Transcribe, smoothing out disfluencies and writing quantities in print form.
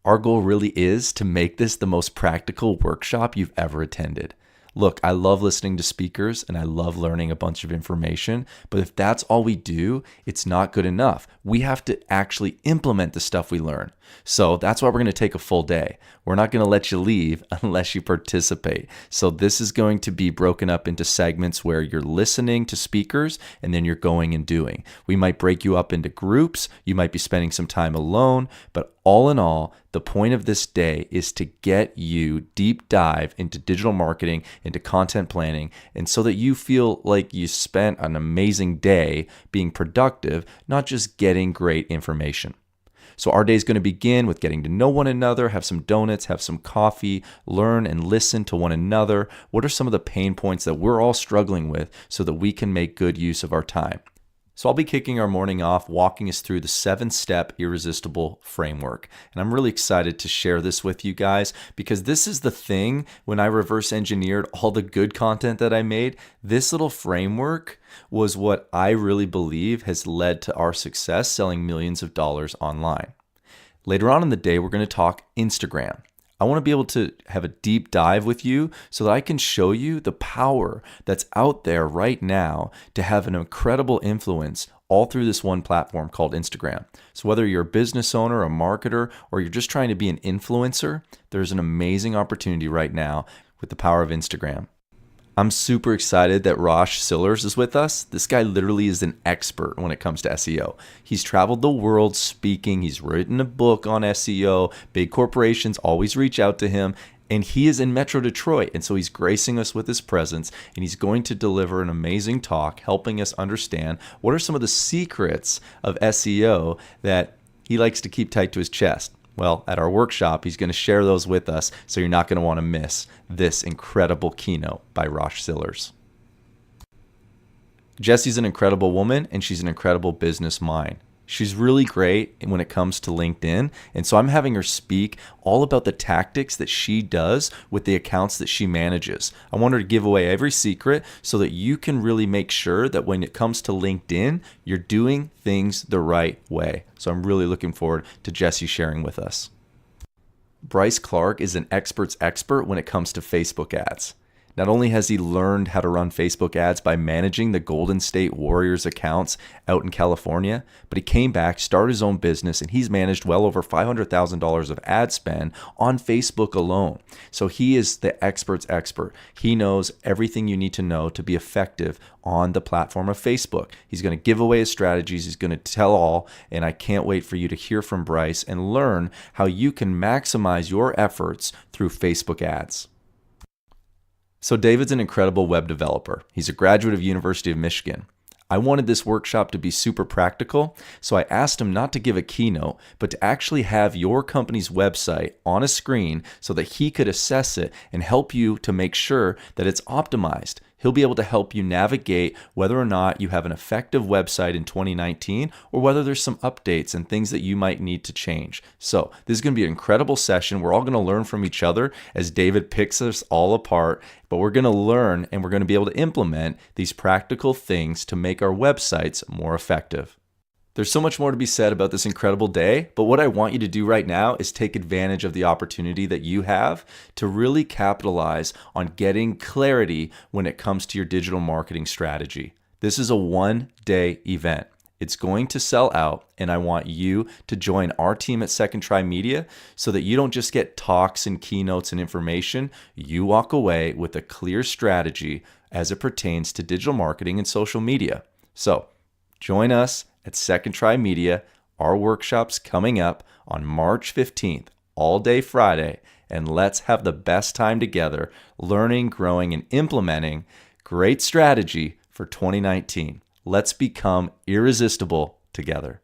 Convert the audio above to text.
Our goal really is to make this the most practical workshop you've ever attended. Look, I love listening to speakers and I love learning a bunch of information, but if that's all we do, it's not good enough. We have to actually implement the stuff we learn. So that's why we're going to take a full day. We're not going to let you leave unless you participate. So this is going to be broken up into segments where you're listening to speakers and then you're going and doing. We might break you up into groups. You might be spending some time alone, but all in all, the point of this day is to get you deep dive into digital marketing, into content planning, and so that you feel like you spent an amazing day being productive, not just getting great information. So our day is going to begin with getting to know one another, have some donuts, have some coffee, learn and listen to one another. What are some of the pain points that we're all struggling with so that we can make good use of our time? So I'll be kicking our morning off, walking us through the 7-step Irresistible framework. And I'm really excited to share this with you guys because this is the thing when I reverse engineered all the good content that I made. This little framework was what I really believe has led to our success selling millions of dollars online. Later on in the day, we're going to talk Instagram. I want to be able to have a deep dive with you so that I can show you the power that's out there right now to have an incredible influence all through this one platform called Instagram. So whether you're a business owner, a marketer, or you're just trying to be an influencer, there's an amazing opportunity right now with the power of Instagram. I'm super excited that Rosh Sillers is with us. This guy literally is an expert when it comes to SEO. He's traveled the world speaking. He's written a book on SEO. Big corporations always reach out to him. And he is in Metro Detroit. And so he's gracing us with his presence. And he's going to deliver an amazing talk, helping us understand what are some of the secrets of SEO that he likes to keep tight to his chest. Well, at our workshop, he's going to share those with us, so you're not going to want to miss this incredible keynote by Rosh Sillers. Jessie's an incredible woman, and she's an incredible business mind. She's really great when it comes to LinkedIn, and so I'm having her speak all about the tactics that she does with the accounts that she manages. I want her to give away every secret so that you can really make sure that when it comes to LinkedIn, you're doing things the right way. So I'm really looking forward to Jessie sharing with us. Bryce Clark is an expert's expert when it comes to Facebook ads. Not only has he learned how to run Facebook ads by managing the Golden State Warriors accounts out in California, but he came back, started his own business, and he's managed well over $500,000 of ad spend on Facebook alone. So he is the expert's expert. He knows everything you need to know to be effective on the platform of Facebook. He's going to give away his strategies. He's going to tell all, and I can't wait for you to hear from Bryce and learn how you can maximize your efforts through Facebook ads. So David's an incredible web developer. He's a graduate of University of Michigan. I wanted this workshop to be super practical, so I asked him not to give a keynote, but to actually have your company's website on a screen so that he could assess it and help you to make sure that it's optimized. He'll be able to help you navigate whether or not you have an effective website in 2019 or whether there's some updates and things that you might need to change. So this is going to be an incredible session. We're all going to learn from each other as David picks us all apart, but we're going to learn and we're going to be able to implement these practical things to make our websites more effective. There's so much more to be said about this incredible day, but what I want you to do right now is take advantage of the opportunity that you have to really capitalize on getting clarity when it comes to your digital marketing strategy. This is a one-day event. It's going to sell out, and I want you to join our team at SecondTri Media so that you don't just get talks and keynotes and information. You walk away with a clear strategy as it pertains to digital marketing and social media. So join us at SecondTri Media. Our workshop's coming up on March 15th, all day Friday, and let's have the best time together learning, growing, and implementing great strategy for 2019. Let's become irresistible together.